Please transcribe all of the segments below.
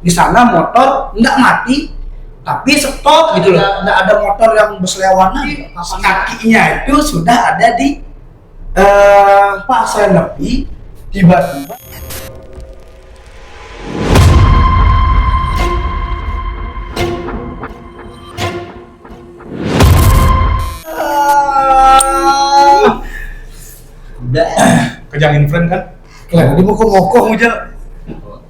Di sana motor nggak mati, tapi stop gitu loh. Nggak ada motor yang berselewanan. Kakinya itu sudah ada di pas saya nepi, tiba-tiba kejangin friend kan? kayak tadi mokok-mokok aja.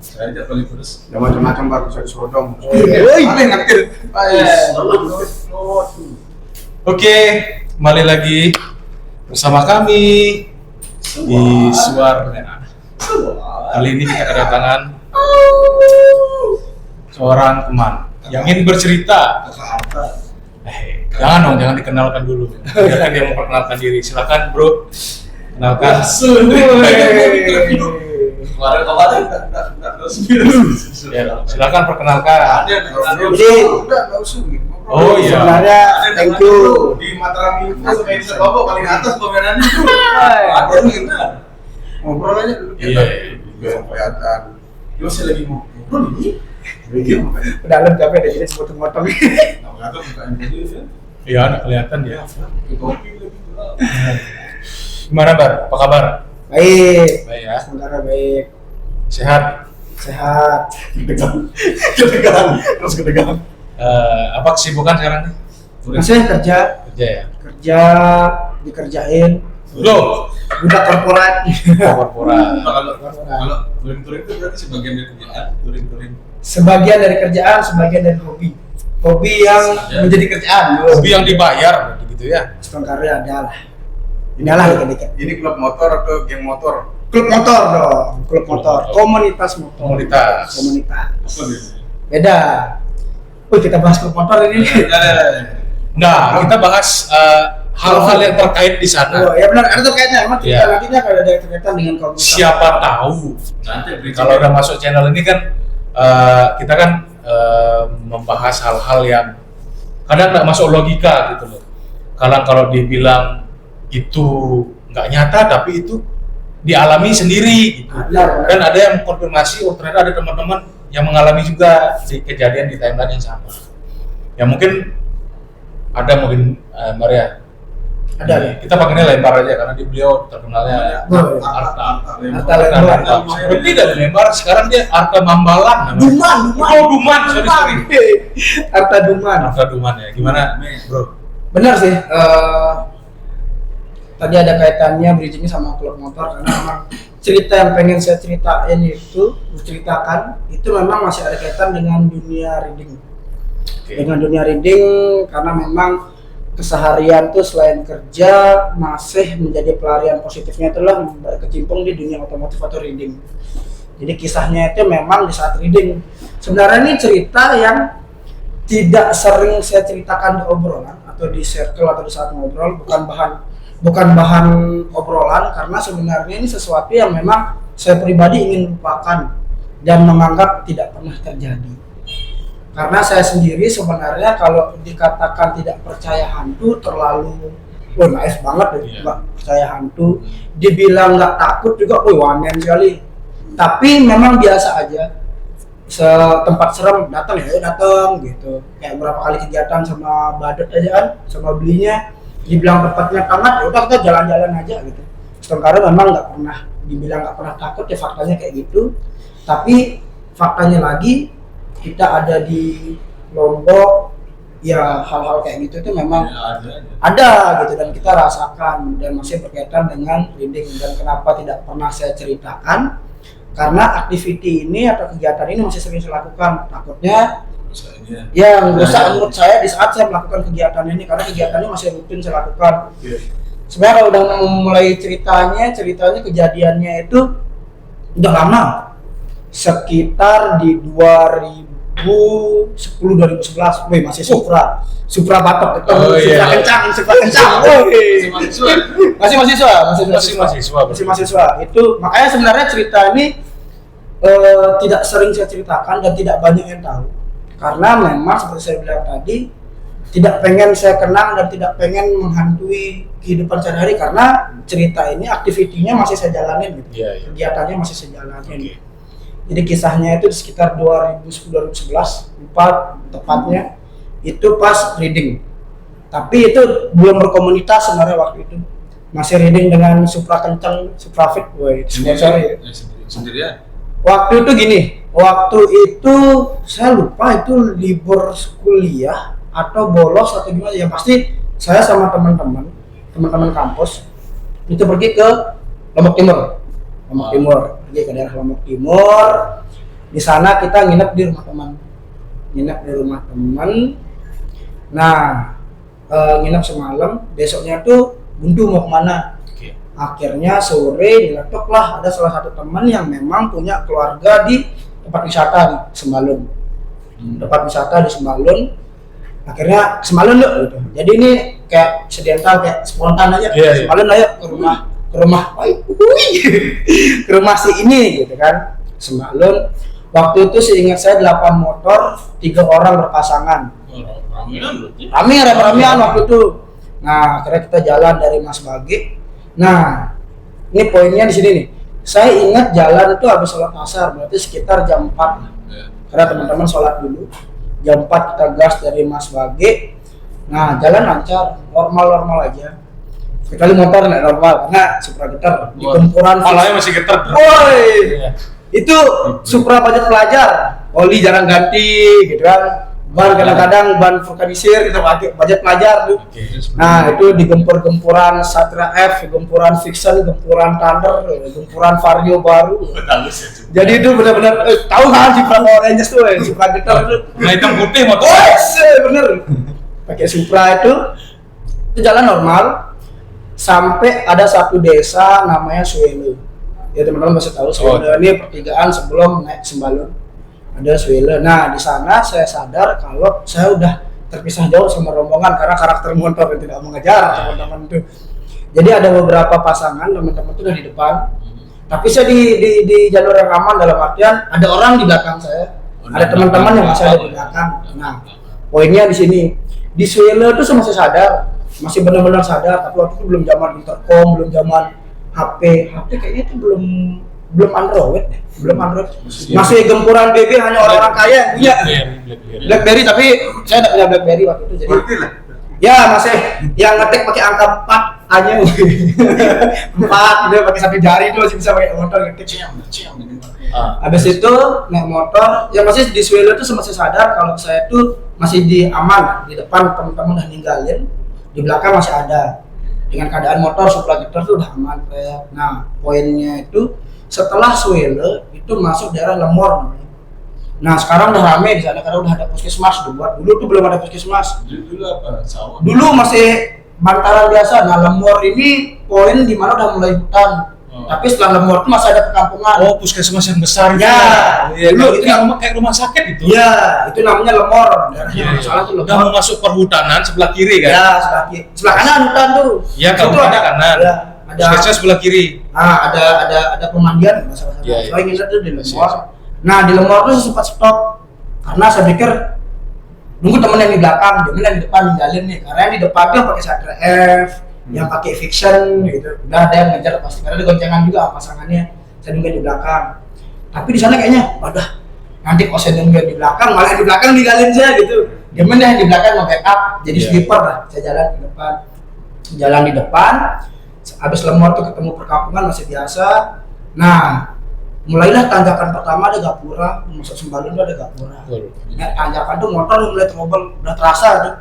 Saya aja kali terus. Ya macam-macam baru saya sodong. Paling ngerti. Oke, kembali lagi bersama kami di Suar. Kali ini kita kedatangan seorang teman yang ingin bercerita. Jangan dong, jangan dikenalkan dulu. Biarkan dia memperkenalkan diri. Silakan bro, kenalkan. Kemarin Ya, silakan perkenalkan. Jadi Oh iya. sebenarnya thank you. di Mataram Info main Bapak paling atas pemenannya itu. Ada yang ngobrol aja dulu. Iya. Biar kelihatan. Dia masih lagi ngobrol ini. Dalam capek deh, jadi sebut motong. Nggak tahu bukan jadi ya. Iya, anak kelihatan dia. Kopi lagi. Gimana Bar? Apa kabar? Baik. Baik ya. Sementara baik. Sehat. Sehat. Ketegangan. Terus ketegangan. Apa kesibukan sekarang nih? Masih kerja Kerja ya. dikerjain. Loh, Budak korporat. korporat. Kalau touring itu berarti sebagian dari kerjaan, touring. Sebagian dari kerjaan, sebagian dari hobi. Hobi yang menjadi kerjaan. Hobi yang dibayar gitu ya. Setengahnya ada lah. Inilah dikit-dikit. Ini klub motor atau geng motor? Klub motor dong, klub motor. Komunitas motor. Komunitas. Apa gitu? Beda. Wih, kita bahas klub motor ini. Nah, kita bahas hal-hal yang terkait di Oh, sana. ya benar, ada terkaitnya. Emang Iya. nantinya kalau ada terkaitan dengan komunitas. Siapa tahu Nanti kalau udah masuk channel ini kan kita kan membahas hal-hal yang kadang nggak masuk logika gitu loh. Kalau dibilang itu nggak nyata tapi itu dialami sendiri gitu. Benar. Dan ada yang konfirmasi, oh ternyata ada teman-teman yang mengalami juga di kejadian di timeline yang sama. Ya mungkin Maria. Ada. Kita panggilnya Lempar aja karena beliau terkenalnya Oh, Arta Lempar. Berarti dari Lempar sekarang dia Arta Mambalan namanya. Duman. Oh Duman, sorry. Arta Duman. Arta Duman ya. Gimana bro? Benar sih. Tadi ada kaitannya bridging sama klub motor karena memang cerita yang pengen saya ceritakan itu memang masih ada kaitan dengan dunia reading. Dengan dunia reading karena memang keseharian tuh selain kerja masih menjadi pelarian positifnya itulah berkecimpung di dunia otomotif atau reading. Jadi kisahnya itu memang di saat reading. Sebenarnya ini cerita yang tidak sering saya ceritakan di obrolan atau di circle atau di saat ngobrol, bukan bahan obrolan karena sebenarnya ini sesuatu yang memang saya pribadi ingin lupakan dan menganggap tidak pernah terjadi. Karena saya sendiri sebenarnya kalau dikatakan tidak percaya hantu terlalu naif banget ya, nggak percaya hantu. Dibilang nggak takut juga, wanen sekali. Tapi memang biasa aja. Setempat serem datang gitu. Kayak berapa kali kegiatan sama Badut aja kan, sama belinya. Dibilang tempatnya hangat, ya udah kita jalan-jalan aja gitu. Sekarang memang nggak pernah dibilang nggak pernah takut ya faktanya kayak gitu. Tapi faktanya lagi kita ada di Lombok ya hal-hal kayak gitu itu memang ada gitu dan kita rasakan dan masih berkaitan dengan reading. Dan kenapa tidak pernah saya ceritakan karena activity ini atau kegiatan ini masih sering saya lakukan. Takutnya yang rusak menurut saya di saat saya melakukan kegiatan ini karena kegiatannya masih rutin saya lakukan. Sebenarnya kalau udah mulai ceritanya kejadiannya itu udah lama, sekitar di 2010-2011, masih Supra Batok itu, Supra kencang, masih mahasiswa. Itu makanya sebenarnya cerita ini tidak sering saya ceritakan dan tidak banyak yang tahu. Karena memang seperti saya bilang tadi, tidak pengen saya kenang dan tidak pengen menghantui kehidupan sehari-hari karena cerita ini aktivitinya masih saya jalanin gitu. Yeah. Kegiatannya masih saya jalanin. Jadi kisahnya itu sekitar 2010-2011, 4 tepatnya, itu pas reading. Tapi itu belum berkomunitas sebenarnya waktu itu. Masih reading dengan Supra kencang, Supra fit, woi, sponsor ya. Sendirian. Waktu itu gini, waktu itu saya lupa itu libur kuliah atau bolos atau gimana, yang pasti saya sama teman-teman kampus itu pergi ke Lombok Timur. Pergi ke daerah Lombok Timur. Di sana kita nginep di rumah teman. Nah, nginep semalam, besoknya tuh buntu mau kemana. Akhirnya sore diletok lah, ada salah satu teman yang memang punya keluarga di tempat wisata di Sembalun. Akhirnya Sembalun yuk gitu. Jadi ini kayak aksidental, kayak spontan aja. Sembalun ayo ke rumah ke rumah si ini gitu kan. Sembalun. Waktu itu seingat saya 8 motor, 3 orang berpasangan. Rame-ramean waktu itu. Nah, akhirnya kita jalan dari Mas Bagi. Nah, ini poinnya di sini nih. Saya ingat jalan itu habis sholat asar, berarti sekitar jam 4. Karena teman-teman sholat dulu. Jam 4 kita gas dari Mas Bagi. Nah, jalan lancar, normal aja. Kecuali motor nggak normal, karena Supra getar di gempuran. Palanya masih getar. Woi, itu Supra budget pelajar, oli jarang ganti, gitu kan. Ban kadang-kadang ban vulkanisir kita pakai budget pelajar tuh. Nah, itu di gempuran Satria F, gempuran Vixen, gempuran Thunder, gempuran Vario baru. Jadi itu benar-benar tahu kan Supra Power Rangers tuh, Supra getar tuh. Nah, hitam putih motor. Bener. Pakai Supra itu jalan normal sampai ada satu desa namanya Suwele. Ya teman-teman masih tahu Suwele ini pertigaan sebelum naik Sembalun. Ada Suwele. Nah, di sana saya sadar kalau saya udah terpisah jauh sama rombongan karena karakter motor yang tidak mengejar teman-teman itu. Jadi ada beberapa pasangan teman-teman itu udah di depan. Tapi saya di jalur yang aman, dalam artian ada orang di belakang saya. Ada teman-teman yang masih ada di belakang. Nah, poinnya di sini. Di Suwele itu saya masih sadar, masih benar-benar sadar, tapi waktu itu belum zaman intercom, belum zaman HP kayaknya itu belum Android deh, masih gempuran BB, hanya orang-orang kaya yang punya BlackBerry, tapi saya tidak punya BlackBerry waktu itu, jadi ya masih yang ngetik pakai angka 4 hanya 4 gitu, pakai satu jari itu masih bisa pakai motor ngetik. Habis itu naik motor, yang masih di Suwele itu masih sadar kalau saya tuh masih di aman, di depan teman-teman udah ninggalin, di belakang masih ada. Dengan keadaan motor Supra getar tuh udah aman kayak. Nah, poinnya itu setelah Suwele itu masuk daerah Lemor namanya. Nah, sekarang udah rame di sana karena udah ada puskesmas dibuat. Dulu tuh belum ada puskesmas. Dulu apa? Sawah. Dulu masih bantaran biasa. Nah, Lemor ini poin di mana udah mulai hutan. Tapi setelah Lemor itu masih ada perkampungan. Oh, puskesmas yang besar ya. Dulu itu kayak rumah sakit itu. Iya, itu namanya Lemor. Soalnya tuh udah mau masuk perhutanan sebelah kiri kan? Ya, sebelah kiri. Sebelah kanan hutan tuh. Iya, kalau ada kanan. Ya, ada puskesmas sebelah kiri. Nah, ada pemandian masalah. Saya ingin lihat tuh di Lemor. Nah, di Lemor tuh saya sempat stop karena saya pikir nunggu temen yang di belakang, dia yang di depan ninggalin nih. Karena yang di depan tuh pakai Satria F, yang pakai Fiction gitu. Udah ada yang ngejar pasti karena ada goncengan juga pasangannya. Saya nungguin di belakang. Tapi di sana kayaknya, waduh, nanti kalau saya nungguin di belakang, malah di belakang ninggalin saya gitu. Dia yang di belakang mau backup, jadi sweeper lah. Saya jalan di depan. Jalan di depan, habis Lemor tuh ketemu perkampungan masih biasa. Nah, mulailah tanjakan pertama ada Gapura, masuk Sembalun tuh ada Gapura. Nah, tanjakan tuh motor mulai terobol, udah terasa tuh.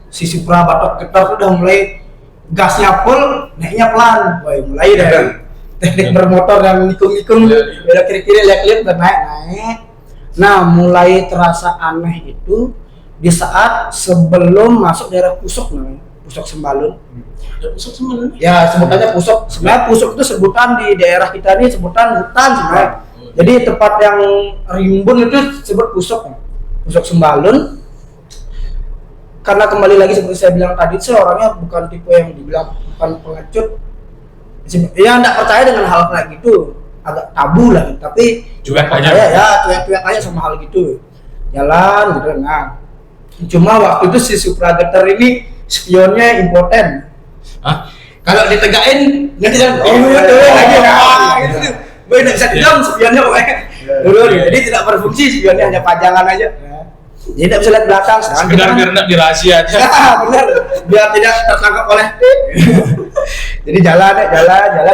Si Supra batok getar tuh udah mulai gasnya full, naiknya pelan. Wah, mulai dari teknik bermotor yang nikung-nikung, beda kiri-kiri, lihat-lihat udah naik. Nah, mulai terasa aneh itu di saat sebelum masuk daerah Pusok namanya, Pusok Sembalun. Pusok Sembalun? Ya, sebutannya Pusok. Sebenarnya Pusok itu sebutan di daerah kita ini sebutan hutan sebenarnya. Jadi tempat yang rimbun itu disebut Pusok. Pusok Sembalun. Karena kembali lagi seperti saya bilang tadi, saya orangnya bukan tipe yang dibilang bukan pengecut. Ya enggak percaya dengan hal kayak gitu, agak tabu lah. Tapi cuek aja. Cuek aja sama hal gitu. Jalan gitu. Nah, cuma waktu itu si Supra getar ini spionnya impoten. Hah? Kalau ditegain nggak jalan. Oh iya tuh lagi gitu. Gue nggak bisa diam spionnya, Dulu jadi tidak berfungsi spionnya, hanya pajangan aja. Jadi tidak bisa lihat belakang. Sekedar biar nggak dirahasia aja. Benar, biar tidak tertangkap oleh. Jadi jalan.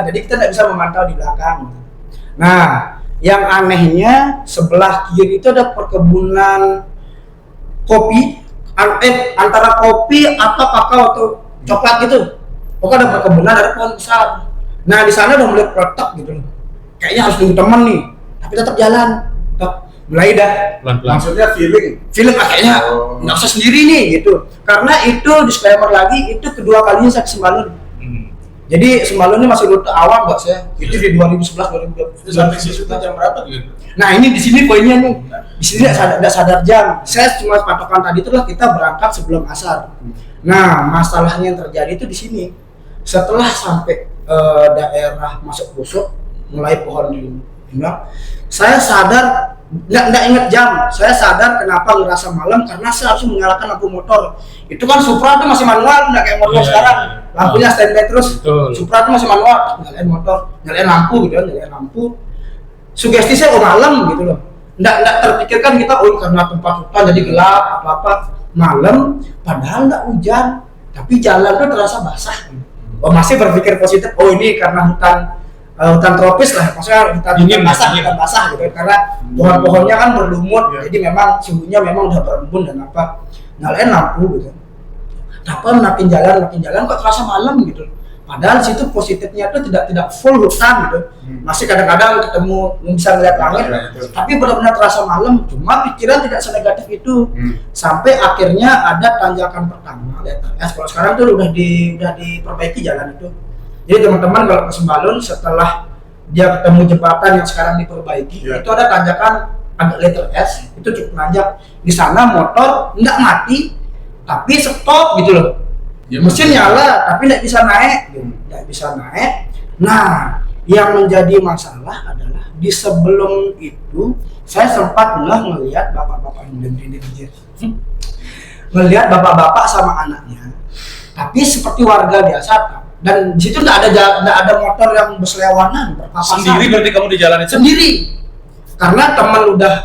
Jadi kita tidak bisa memantau di belakang. Nah, yang anehnya sebelah kiri itu ada perkebunan kopi, antara kopi atau kakao atau coklat gitu. Pokoknya ada perkebunan, ada pohon besar. Nah di sana udah mulai protek gitu loh. Kayaknya harus nunggu teman nih, tapi tetap jalan. Mulai dah. Pelan-pelan. Maksudnya feeling. Film kayaknya nggak usah sendiri nih gitu. Karena itu disclaimer lagi, itu kedua kalinya saya ke Sembalun. Jadi Sembalun ini masih rute awal buat saya. Itu di 2011 Itu sampai situ jam berapa tuh? Nah ini di sini poinnya nih, di sini tidak sadar jam. Saya cuma patokan tadi itulah kita berangkat sebelum asar. Nah masalahnya yang terjadi itu di sini. Setelah sampai daerah masuk Pusuk, mulai pohon dibilang, saya sadar nggak inget jam. Saya sadar kenapa ngerasa malam karena saya harus menyalakan lampu motor. Itu kan Supra itu masih manual, nggak kayak motor sekarang. Lampunya standby terus. Betul. Supra itu masih manual, nyalain motor, nyalain lampu gitu kan, nyalain lampu. Sugesti saya malam gitu loh. Nggak terpikirkan kita karena tempat hutan jadi gelap apa malam, padahal nggak hujan, tapi jalan tuh terasa basah. Masih berpikir positif. Oh ini karena hutan tropis lah, maksudnya hutan basah gitu karena pohon-pohonnya kan berlumut, jadi memang suhunya memang udah berembun dan apa. Nyalain lampu gitu. Tapi makin jalan kok terasa malam gitu. Padahal situ positifnya tuh tidak full hutan gitu. Masih kadang-kadang ketemu bisa ngeliat langit, tapi benar-benar terasa malam. Cuma pikiran tidak senegatif itu. Sampai akhirnya ada tanjakan pertama, letter S. Kalau sekarang tuh udah diperbaiki jalan itu. Jadi teman-teman kalau ke Sembalun setelah dia ketemu jembatan yang sekarang diperbaiki, itu ada tanjakan agak letter S, itu cukup nanjak. Di sana motor nggak mati, tapi stop gitu loh. Mesin nyala tapi nggak bisa naik, Nah, yang menjadi masalah adalah di sebelum itu saya sempat melihat bapak-bapak ini melihat bapak-bapak sama anaknya, tapi seperti warga biasa. Dan di situ nggak ada motor yang berselewanan berpapasan. Sendiri berarti kamu di jalan itu? Sendiri. Karena teman udah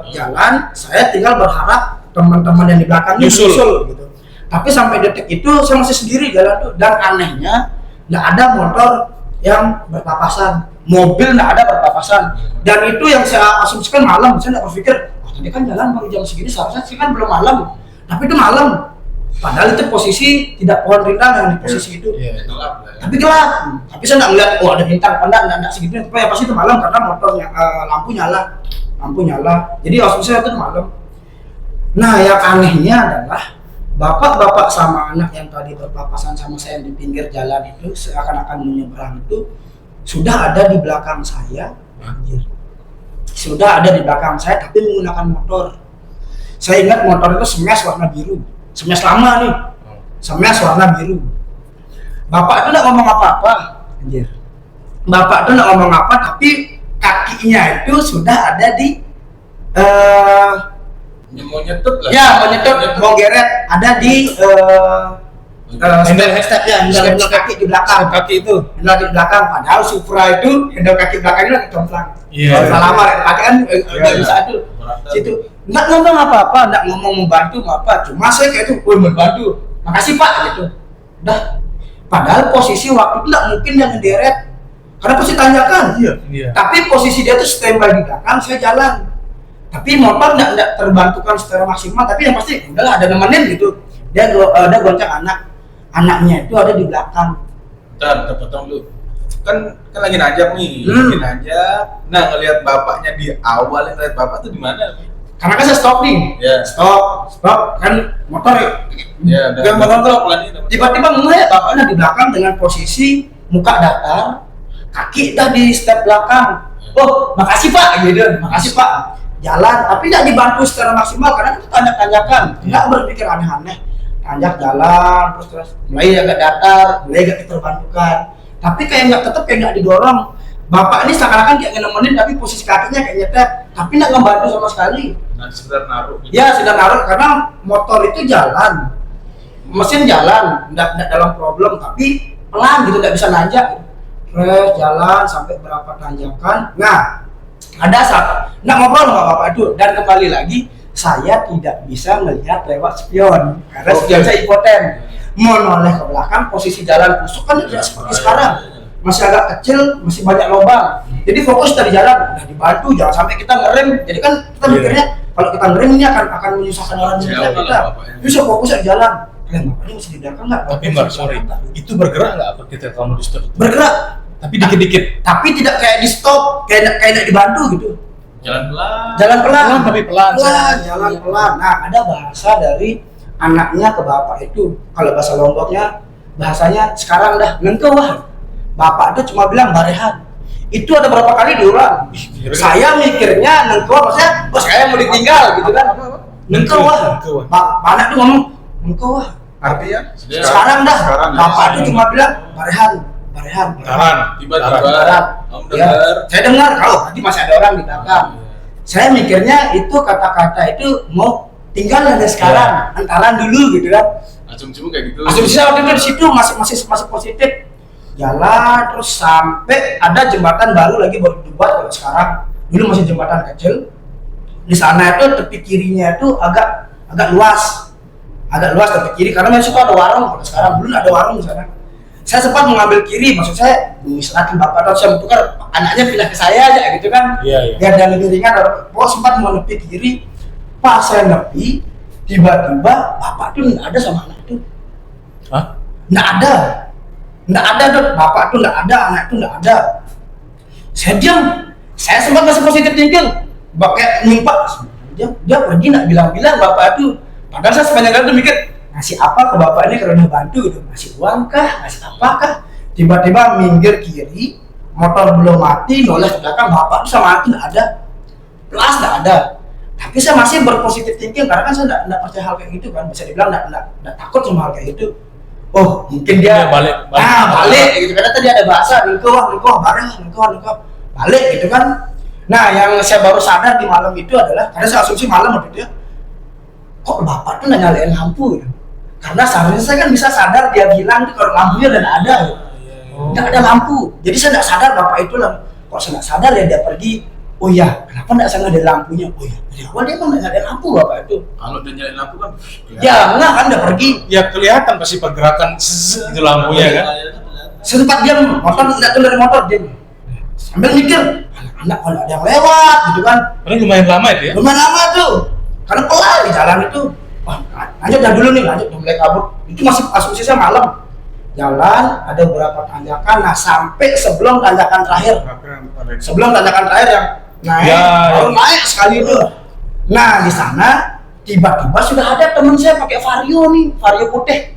jalan, saya tinggal berharap teman-teman yang di belakangnya nyusul gitu. Tapi sampai detik itu saya masih sendiri jalan tuh, dan anehnya nggak ada motor yang berpapasan, mobil nggak ada berpapasan, dan itu yang saya asumsikan malam. Saya nggak berpikir, tadi kan jalan baru jam segini, seharusnya sih kan belum malam, tapi itu malam. Padahal itu posisi tidak pohon rindang yang di posisi itu, tapi gelap. Tapi saya nggak ngeliat, ada bintang, nggak segitu. Tapi ya pasti itu malam karena motornya lampu nyala. Jadi asumsi saya itu malam. Nah yang anehnya adalah bapak-bapak sama anak yang tadi berpapasan sama saya di pinggir jalan itu seakan-akan menyeberang itu sudah ada di belakang saya. Sudah ada di belakang saya tapi menggunakan motor. Saya ingat motor itu smash warna biru, smash lama nih, smash warna biru. Bapak itu nggak ngomong apa-apa, Bapak itu nggak ngomong apa, tapi kakinya itu sudah ada di mau nyetep lah. Ya, mau geret ada di handle kaki di belakang. Kaki itu. Handle di belakang. Padahal Supra itu handle kaki belakangnya lagi complang. Iya. Lama pakai kan nggak bisa itu. Situ nggak ngomong apa-apa, nggak ngomong membantu apa. Cuma saya kayak itu, membantu. Makasih Pak gitu. Udah. Padahal posisi waktu itu nggak mungkin yang ngederet. Karena pasti tanjakan. Iya. Tapi posisi dia tuh standby di belakang, saya jalan. Tapi motor nggak terbantukan secara maksimal, tapi yang pasti udahlah ada nemenin gitu. Dia ada goncang anaknya itu ada di belakang. Bentar, potong dulu. Kan lagi najak nih, lagi najak. Nah ngelihat bapaknya di awal, yang ngelihat bapak tuh di mana? Karena kan saya stop nih, stop kan motor ya. Gak motor tiba-tiba ngeliat bapaknya di belakang dengan posisi muka datar, kaki dah di step belakang. Oh makasih Pak, gitu, makasih Pak. Jalan, tapi nggak dibantu secara maksimal karena itu tanjak-tanjakan, nggak berpikir aneh-aneh, tanjak jalan terus mulai agak datar, mulai agak terbantukan, tapi kayak nggak didorong. Bapak ini seakan-akan kayak nemenin tapi posisi kakinya kayak nyetep, tapi nggak ngebantu sama sekali. Nah, sekedar naruh. Ya sudah naruh karena motor itu jalan, mesin jalan, nggak dalam problem, tapi pelan gitu, nggak bisa nanjak. Terus jalan sampai berapa tanjakan, nah Ada saat nggak ngobrol sama bapak itu, dan kembali lagi saya tidak bisa melihat lewat spion karena spion saya impoten. Mau noleh ke belakang, posisi jalan busuk kan tidak seperti sekarang, masih agak kecil, masih banyak lubang. Jadi fokus dari jalan, udah dibantu, jangan sampai kita ngerem. Jadi kan kita mikirnya kalau kita ngerem ini akan menyusahkan orang kita. Bisa fokus di jalan. Kalian bapak ini masih di belakang nggak? Tapi Mbak, sorry, itu bergerak nggak ketika kamu di stop? Bergerak, Tapi dikit-dikit. tapi tidak kayak di stop, kayak tidak dibantu gitu. Jalan pelan. Jalan pelan, Pelan, tapi pelan. jalan pelan. Nah, ada bahasa dari anaknya ke bapak itu. Kalau bahasa Lomboknya, bahasanya sekarang dah nengkau wah. Bapak itu cuma bilang barehan. Itu ada berapa kali diulang. Saya mikirnya nengkau, maksudnya bos saya mau ditinggal gitu kan. Nengkau wah. Anak tuh ngomong nengkau wah. Artinya Sekarang dah. Bapak itu cuma bilang barehan. Taran. Tiba-tiba Barat. kamu Ya, dengar. saya dengar kalau tadi masih ada orang di belakang. Saya mikirnya itu kata-kata itu mau tinggal ada sekarang, antaran dulu gitu kan. Asumsimu kayak gitu. Asumsi saya waktu itu di situ masih positif. Jalan terus sampai ada jembatan baru lagi baru dibuat kalau sekarang. Dulu masih jembatan kecil. Di sana itu tepi kirinya itu agak luas. Agak luas tepi kiri karena masih ada warung. Kalau sekarang dulu ada warung di sana. Saya sempat mengambil kiri, maksud saya misalkan bapak atau saya tukar anaknya pindah ke saya aja gitu kan. Iya. Biar dia lebih ringan. Sempat mau nepi kiri, pas saya nepi, tiba-tiba bapak tuh nggak ada sama anak itu. Hah? Nggak ada tuh, bapak tuh nggak ada, anak tuh nggak ada. Saya diam, saya sempat masih positif thinking, kayak nyimpak. Dia pergi nggak bilang-bilang bapak itu. Padahal saya sepanjang kali tuh mikir, ngasih apa ke bapak ini kalau udah bantu gitu, ngasih uang kah, ngasih apa kah? Tiba-tiba minggir kiri, motor belum mati, noleh ke belakang, bapak tuh sama itu nggak ada, plus nggak ada. Tapi saya masih berpositif thinking karena kan saya nggak percaya hal kayak gitu kan, bisa dibilang nggak takut sama hal kayak gitu. Oh mungkin dia balik gitu karena tadi ada bahasa nengkoh balik gitu kan. Nah yang saya baru sadar di malam itu adalah karena saya asumsi malam waktu itu ya, kok bapak tuh nggak nyalain lampu gitu. Karena seharusnya saya kan bisa sadar dia bilang kalau lampunya udah nggak ada gitu. Nggak ada lampu, jadi saya nggak sadar bapak itu lah. Kok saya nggak sadar ya dia pergi. Oh iya, kenapa nggak saya ada lampunya? Oh iya, dari awal dia kan nggak ada lampu bapak itu. Kalau udah nyalain lampu kan. Ya enggak kan udah pergi. Ya kelihatan pasti pergerakan itu lampunya kan. Sempat diam, motor nggak turun dari motor dia. Sambil mikir, anak-anak kalau ada yang lewat gitu kan. Karena lumayan lama itu ya. Lumayan lama tuh, karena pelan di jalan itu. Wah, lanjut dah dulu nih, lanjut udah mulai kabur. Itu masih asumsi saya malam. Jalan ada beberapa tanjakan, nah sampai sebelum tanjakan terakhir. Sebelum tanjakan terakhir yang naik, baru naik sekali itu. Nah di sana tiba-tiba sudah ada teman saya pakai vario nih, vario putih.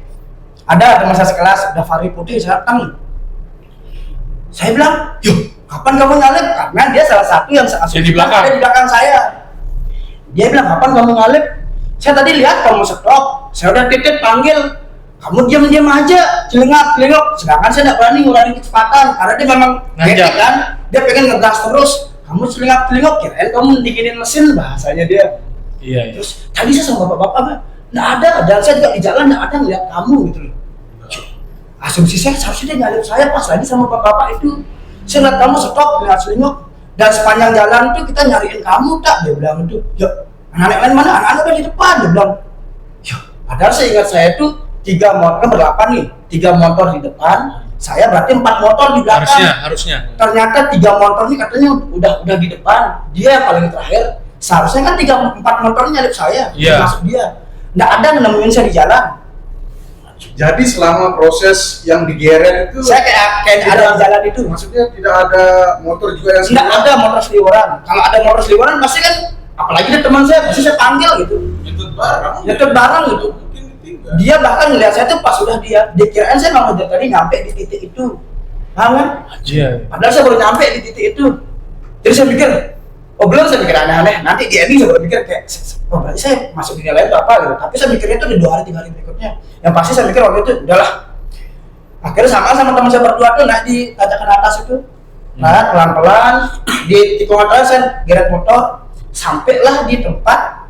Ada teman saya sekelas, ada vario putih, saya datang. Saya bilang, yuk kapan kamu ngalip? Karena dia salah satu yang di belakang. ada di belakang saya. Dia bilang, kapan kamu ngalip? Saya tadi lihat kamu stop, saya udah titip panggil, kamu diam-diam aja, celingak-celingok. Sedangkan saya tidak berani ngurangin kecepatan karena dia memang bete kan, dia pengen ngegas terus. Kamu celingak-celingok, kirain kamu dinginin mesin bahasanya dia. Iya. Terus tadi saya sama bapak-bapak, nggak ada, dan saya juga di jalan nggak ada ngeliat kamu gitu loh. Asumsi saya seharusnya dia nyalip saya pas lagi sama bapak-bapak itu. Saya lihat kamu stop, lihat celingok, dan sepanjang jalan itu kita nyariin kamu tak, dia bilang itu. Ya, anak-anak lain mana? Anak-anak udah di depan, dia bilang. Ya, padahal saya ingat saya itu 3 motor, berlapan nih, 3 motor di depan, saya berarti 4 motor di belakang. Harusnya. Ternyata 3 motor ini katanya udah di depan, dia yang paling terakhir. Seharusnya kan 3-4 motor nyalip saya, masuk dia. Nggak ada nemuin saya di jalan. Jadi selama proses yang digeret itu Saya kayak ada di jalan itu. maksudnya tidak ada motor juga yang Nggak ada motor seliweran. Kalau ada motor seliweran pasti kan, apalagi dia teman saya, pasti saya panggil gitu. Nyetet barang gitu. Mungkin ditinggal. Dia bahkan ngeliat saya tuh pas sudah dia kirain saya mau dari tadi nyampe di titik itu. Paham kan? Iya. Padahal saya baru nyampe di titik itu. Jadi saya pikir, oh belum, saya pikir aneh-aneh. Nanti di ending saya baru pikir kayak, oh berarti saya masuk dunia lain atau apa gitu. Tapi saya mikirnya itu di 2 hari 3 hari berikutnya. Yang pasti saya mikir waktu itu, udahlah. Akhirnya sama teman saya berdua tuh naik di tanjakan atas itu. Naik pelan-pelan, di tikungan terakhir saya geret motor, sampailah di tempat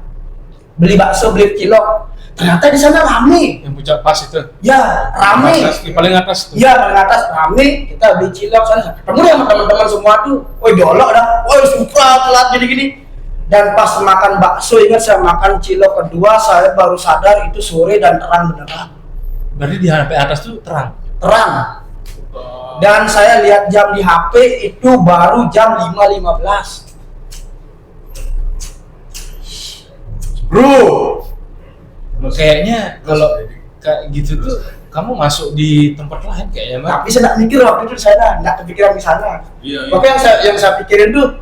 beli bakso, beli cilok. Ternyata di sana rame. Yang puncak pas itu. Ya, rame. Di paling atas tuh. Iya, paling atas rame. Kita beli cilok sana. Ketemu deh sama teman-teman semua tuh. Woi, dolok dah. Woi, supra telat gini-gini. Dan pas makan bakso, ingat saya makan cilok kedua, saya baru sadar itu sore dan terang beneran. Berarti di sampai atas tuh terang. Terang. Dan saya lihat jam di HP itu baru jam 5.15. Bro, kayaknya kalau kayak gitu tuh kamu masuk di tempat lain kayaknya, Mas. Tapi saya nggak mikir waktu itu di sana, nggak kepikiran di sana. Iya. Tapi yang saya pikirin tuh,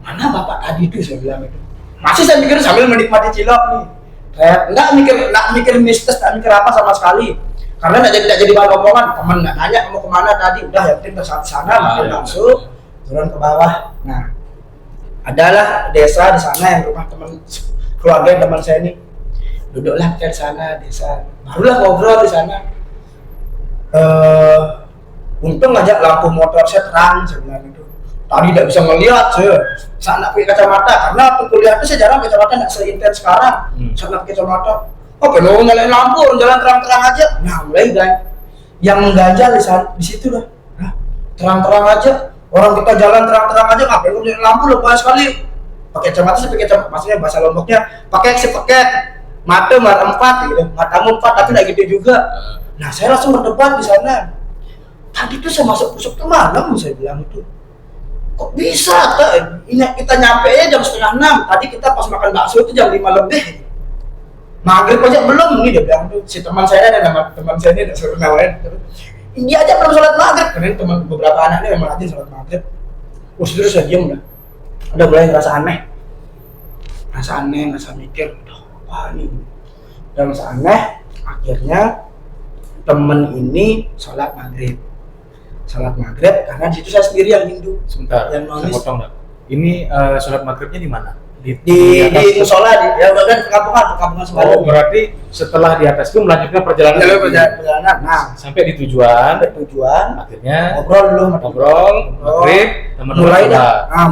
mana bapak tadi tuh, saya bilang itu. Masih saya mikir sambil menikmati cilok nih. Saya nggak mikir mistis, nggak mikir apa sama sekali. Karena nggak jadi bahan omongan. Temen nggak nanya mau kemana tadi, udah yang penting ke sana, makan bakso, turun ke bawah. Nah, adalah desa di sana yang rumah teman keluarga teman saya ini. Duduklah kita di sana desa, barulah ngobrol di sana. Untung aja lampu motor saya terang sebenarnya itu. Tadi tidak bisa melihat saya. Saat pakai kacamata, karena waktu kuliah itu saya jarang kacamata, nggak seintens sekarang. Saat pakai kacamata, oke, lo nyalain lampu, jalan terang-terang aja. Nah, mulai guys, yang mengganjal di situ dah. Nah, terang-terang aja. Orang kita jalan terang-terang aja, ngapain nyalain lampu lebay sekali. Pakai kacamata sih, pakai kacamata, maksudnya bahasa Lomboknya, pakai mata 4 gitu, matamu 4 tapi nggak gitu juga. Nah, saya langsung berdebat di sana. Tadi tuh saya masuk ke malam, saya bilang itu. Kok bisa? Ini kita nyampe ya jam 5:30. Tadi kita pas makan bakso itu jam 5 lebih. Maghrib aja belum, ini dia bilang tuh. Si teman saya ada nama teman saya ini ada suruh nawarin. Dia aja belum sholat maghrib. Karena teman beberapa anaknya memang rajin sholat maghrib. Terus saya diem dah. Udah mulai ngerasa aneh, ngerasa mikir, wah ini. Dan ngerasa aneh. Akhirnya temen ini sholat maghrib karena di situ saya sendiri yang Hindu. Sebentar, yang saya nonis. potong nggak? Ini sholat maghribnya di mana? Di musola ya dan perkampungan sebaliknya. Oh, berarti setelah di atas itu melanjutkan perjalanan. Perjalanan. Nah, sampai di tujuan. Akhirnya ngobrol dulu, maghrib, mulai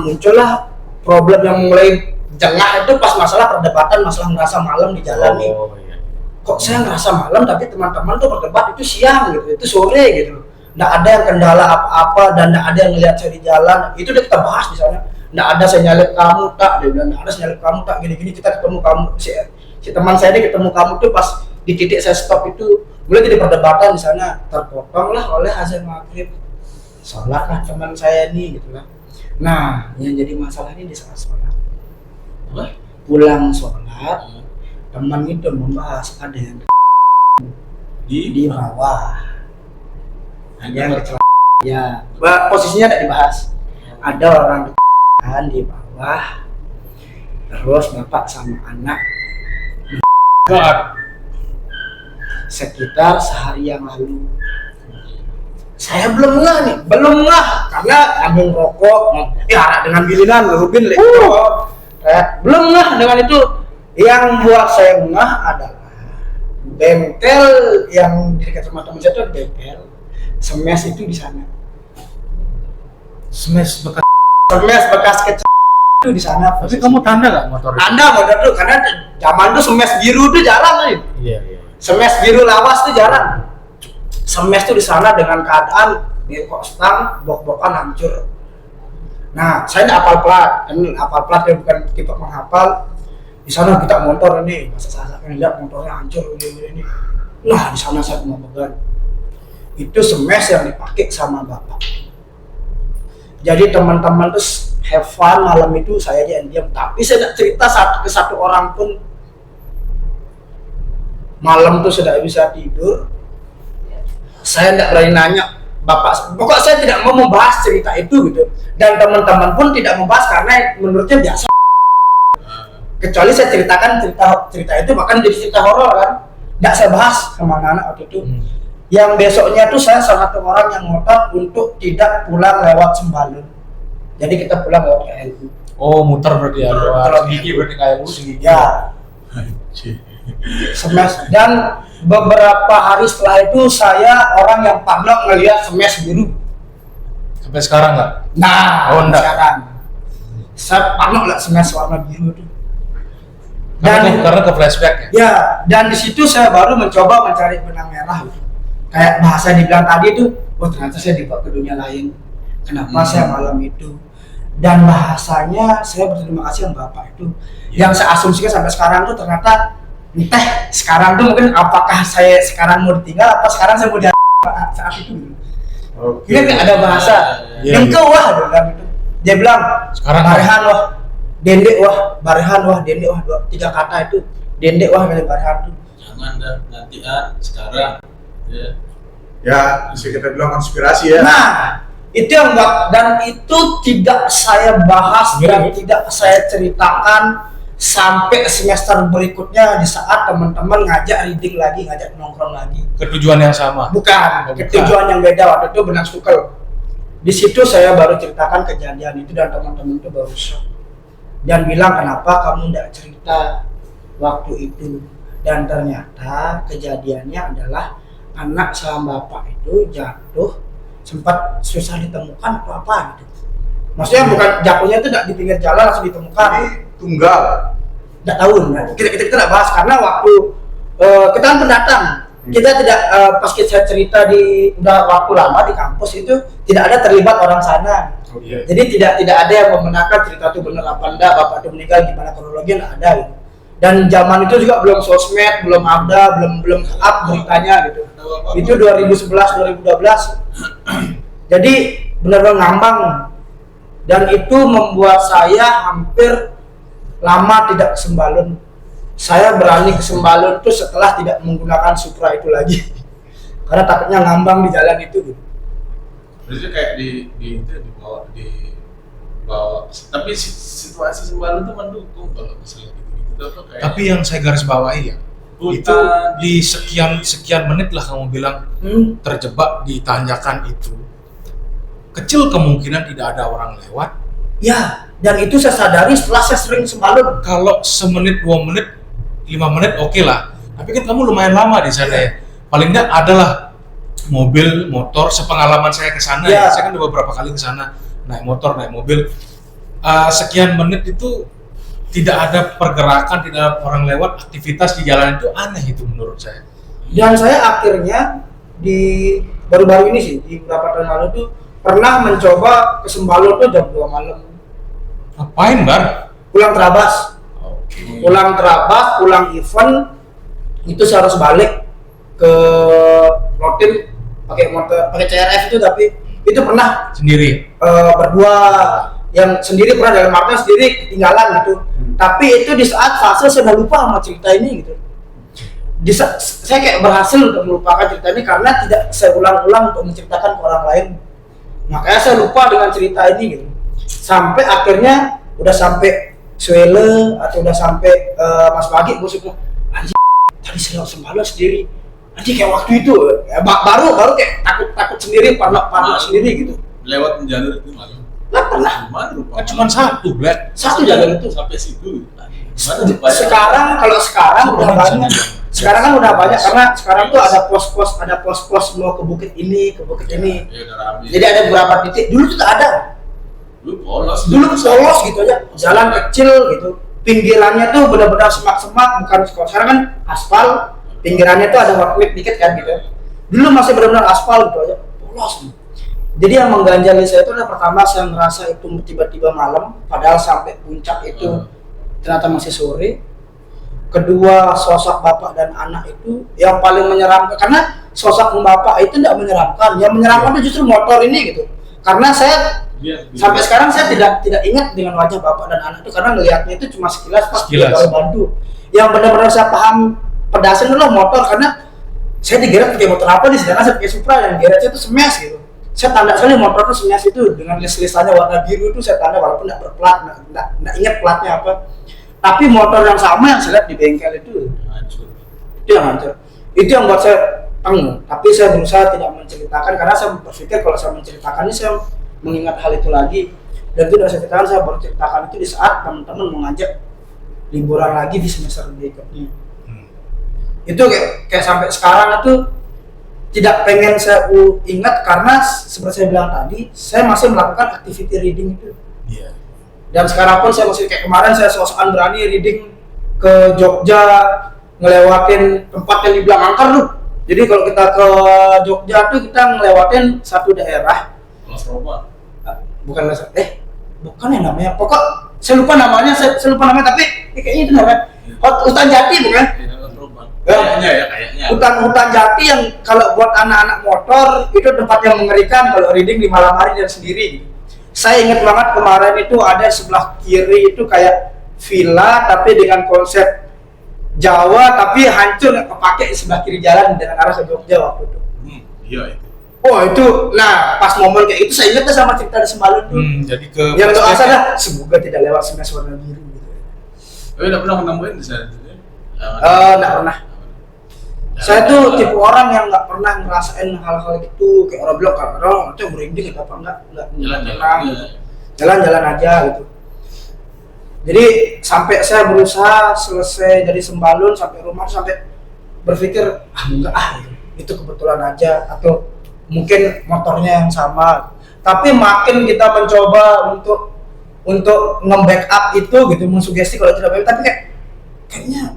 muncullah problem yang mulai jengah itu pas masalah perdebatan, masalah ngerasa malam di jalan nih. Iya. Kok saya ngerasa malam tapi teman-teman tuh berdebat itu siang gitu, itu sore gitu. Nggak ada yang kendala apa-apa dan nggak ada yang ngeliat saya di jalan. Itu udah kita bahas di sana. Nggak ada saya nyalip kamu tak, dia bilang nggak ada saya nyalip kamu tak, gini-gini kita ketemu kamu si teman saya ini ketemu kamu tuh pas di titik saya stop itu. Mulai jadi perdebatan di sana, terpotonglah oleh azan maghrib. Sholatlah teman saya ini gitu lah. Nah, yang jadi masalah ini di saat sholat. Pulang sholat, teman itu membahas ada yang di bawah. Yang kecelakaan, ya, posisinya tidak dibahas. Ada orang di bawah, terus bapak sama anak sekitar sehari yang lalu. Saya belum ngeh karena ambung rokok, ya dengan bilinan, rubin, belum ngeh dengan itu. Yang buat saya ngeh adalah bengkel yang di dekat rumah teman saya itu ada bengkel. Semes itu di sana. Semes bekas kecil itu di sana. Tapi kamu tanda nggak motor itu? Tanda motor tuh karena zaman tuh semes biru tuh jarang nih. Iya. Semes biru lawas tuh jarang. Semes tuh di sana dengan keadaan di stang bok-bokan hancur. Nah, saya nggak hafal plat, ya bukan tipe menghafal. Di sana kita motor ini, masa saya lihat motornya hancur ini. Nah, di sana saya mau pegang. Itu semes yang dipakai sama bapak. Jadi teman-teman tuh have fun malam itu, saya aja yang diam. Tapi saya tidak cerita satu orang pun. Malam tuh sudah bisa tidur. Saya tidak berani nanya bapak. Pokoknya saya tidak mau membahas cerita itu gitu. Dan teman-teman pun tidak membahas karena menurutnya biasa. Kecuali saya ceritakan cerita itu, bahkan jadi cerita horor kan. Tidak saya bahas sama anak-anak waktu itu. Yang besoknya tuh saya salah satu orang yang ngotot untuk tidak pulang lewat Sembalun. Jadi kita pulang lewat KLU. Oh, muter berarti ya, lewat gigi berarti kayak segigi. Ya. Semes. Dan beberapa hari setelah itu saya orang yang parno ngelihat semes biru. Sampai sekarang nggak? Nah, enggak. sekarang saya parno lihat semes warna biru itu. Karena ke flashback ya. Ya, dan di situ saya baru mencoba mencari benang merah gitu. Kayak bahasa dibilang tadi tuh, oh ternyata saya dibawa ke dunia lain. Kenapa saya malam itu? Dan bahasanya saya berterima kasih sama Bapak itu. Yang saya asumsikan sampai sekarang tuh ternyata entah sekarang tuh mungkin apakah saya sekarang mau ditinggal apa sekarang saya mau di saat itu. Oke. Ini ada bahasa Iya, yang iya. wah dia bilang itu. Dia bilang Sekarang Barehan wah, dendek wah, Barehan wah, dendek wah, tiga kata itu. Dendek wah dari Barehan tuh. Jangan dah nantian sekarang. Ya. Ya, bisa kita bilang konspirasi ya. Nah, itu yang buat, dan itu tidak saya bahas dan tidak saya ceritakan sampai semester berikutnya di saat teman-teman ngajak reading lagi, ngajak nongkrong lagi. Ketujuan yang sama. Bukan, Oh, bukan. ketujuan yang beda. Waktu itu benang sukel. Di situ saya baru ceritakan kejadian itu dan teman-teman itu baru shock dan bilang kenapa kamu tidak cerita waktu itu. Dan ternyata kejadiannya adalah anak sama bapak itu jatuh sempat susah ditemukan atau apa gitu. Maksudnya bukan jatuhnya itu tidak di pinggir jalan langsung ditemukan. Ini tunggal. Tidak tahu. Nah, kita tidak bahas karena waktu kita kan pendatang. Kita tidak pas kita cerita di udah waktu lama di kampus itu tidak ada terlibat orang sana. Oke. Jadi tidak ada yang membenarkan cerita itu benar apa enggak, bapak itu meninggal gimana kronologi nggak ada gitu. Dan zaman itu juga belum sosmed, belum ada, belum up beritanya gitu. Itu 2011 2012. Jadi benar-benar ngambang dan itu membuat saya hampir lama tidak ke Sembalun. Saya berani ke Sembalun itu setelah tidak menggunakan Supra itu lagi. Karena takutnya ngambang di jalan itu gitu. Berarti kayak dibawa. Tapi situasi Sembalun tuh mendukung kalau misalnya gitu tuh kayak. Tapi yang saya garis bawahi ya, itu di sekian menit lah kamu bilang terjebak di tanjakan itu. Kecil kemungkinan tidak ada orang lewat. Ya, dan itu saya sadari setelah saya sering Sembalun. Kalau semenit, 2 menit, 5 menit oke lah. Tapi kan kamu lumayan lama di sana ya. Paling enggak adalah mobil, motor, sepengalaman saya ke sana ya. Saya kan udah beberapa kali ke sana naik motor, naik mobil. Sekian menit itu tidak ada pergerakan, tidak ada orang lewat, aktivitas di jalan itu aneh itu menurut saya. Dan saya akhirnya di baru-baru ini sih, di beberapa tahun lalu tuh pernah mencoba ke Sembalun tuh jam 2 malam. Ngapain, Bar? Pulang Terabas. Pulang Terabas, pulang event itu saya harus balik ke Rotin pakai motor, pakai CRF itu, tapi itu pernah Sendiri. berdua, yang sendiri pernah dalam artian sendiri ketinggalan gitu. Tapi itu di saat fase saya udah lupa sama cerita ini gitu. Saya kayak berhasil untuk melupakan cerita ini karena tidak saya ulang-ulang untuk menceritakan ke orang lain. Makanya saya lupa dengan cerita ini gitu. Sampai akhirnya udah sampai Suele atau udah sampai Mas Bagi musiknya anjing tadi saya Sembalun sendiri. Anjing kayak waktu itu ya, baru kayak takut sendiri, panik sendiri gitu. Lewat jalur itu malam. Lah pernah. Gimana rupanya? Kan cuma satu, Black. Satu jalan itu. Sampai situ. Gimana rupanya? Sekarang udah banyak. Sekarang kan udah banyak karena sekarang tuh ada pos-pos mau ke bukit ini, ke bukit ini. Ya, udah rame. Jadi ada beberapa titik. Dulu tuh tak ada. Dulu polos Gitu aja. Jalan kecil gitu. Pinggirannya tuh benar-benar semak-semak, bukan sekolah. Sekarang kan aspal. Pinggirannya tuh ada warkwit dikit kan gitu. Dulu masih benar-benar aspal gitu aja. Polos. Jadi yang mengganjali saya itu adalah pertama saya merasa itu tiba-tiba malam, padahal sampai puncak itu ternyata masih sore. Kedua, sosok bapak dan anak itu yang paling menyeramkan, karena sosok bapak itu tidak menyeramkan. Yang menyeramkan itu justru motor ini gitu. Karena saya sampai sekarang saya tidak ingat dengan wajah bapak dan anak itu karena ngelihatnya itu cuma sekilas pas dia baru bantu. Yang benar-benar saya paham pedasnya adalah motor karena saya digeret pakai motor apa nih, sedangkan saya pakai Supra dan geretnya itu smash gitu. Saya tanda sekali motor itu smash itu dengan list-listannya warna biru itu saya tanda walaupun tidak berplat, tidak ingat platnya apa. Tapi motor yang sama yang saya lihat di bengkel itu yang hancur. Itu yang buat saya tapi saya berusaha tidak menceritakan karena saya berpikir kalau saya menceritakan ini saya mengingat hal itu lagi, dan itu saya ceritakan, saya baru ceritakan itu di saat teman-teman mengajak liburan lagi di semester berikutnya. Itu kayak sampai sekarang itu tidak pengen saya ingat karena seperti saya bilang tadi, saya masih melakukan activity reading itu. Iya. Dan sekarang pun saya masih kayak kemarin saya sosokan berani reading ke Jogja ngelewatin tempat yang dibilang angker tuh. Jadi kalau kita ke Jogja tuh kita ngelewatin satu daerah, bukan bukan ya namanya, pokok saya lupa namanya, tapi kayaknya itu namanya hutan jati bukan? Kayaknya. Hutan jati yang kalau buat anak-anak motor itu tempat yang mengerikan kalau riding di malam hari dan sendiri. Saya ingat banget kemarin itu ada sebelah kiri itu kayak villa tapi dengan konsep Jawa tapi hancur nggak kepake di sebelah kiri jalan dengan arah ke Jogja waktu itu. Iya itu. Oh itu, nah pas momen kayak itu saya ingat sama cerita di Sembalun tuh. Jadi ke Yang doa saya semoga tidak lewat Semes warna biru gitu. Tapi nggak pernah nemuin di sana. Nggak pernah. Saya tuh tipe orang yang nggak pernah ngerasain hal-hal gitu, kayak orang bilang kalau itu merinding atau apa enggak jalan-jalan aja gitu. Jadi sampai saya berusaha selesai dari Sembalun sampai rumah sampai berpikir enggak itu kebetulan aja atau mungkin motornya yang sama. Tapi makin kita mencoba untuk nge-backup itu gitu, mensugesti kalau tidak baik, tapi kayaknya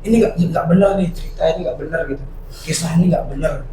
ini nggak benar nih, cerita ini nggak benar gitu, kisah ini nggak benar.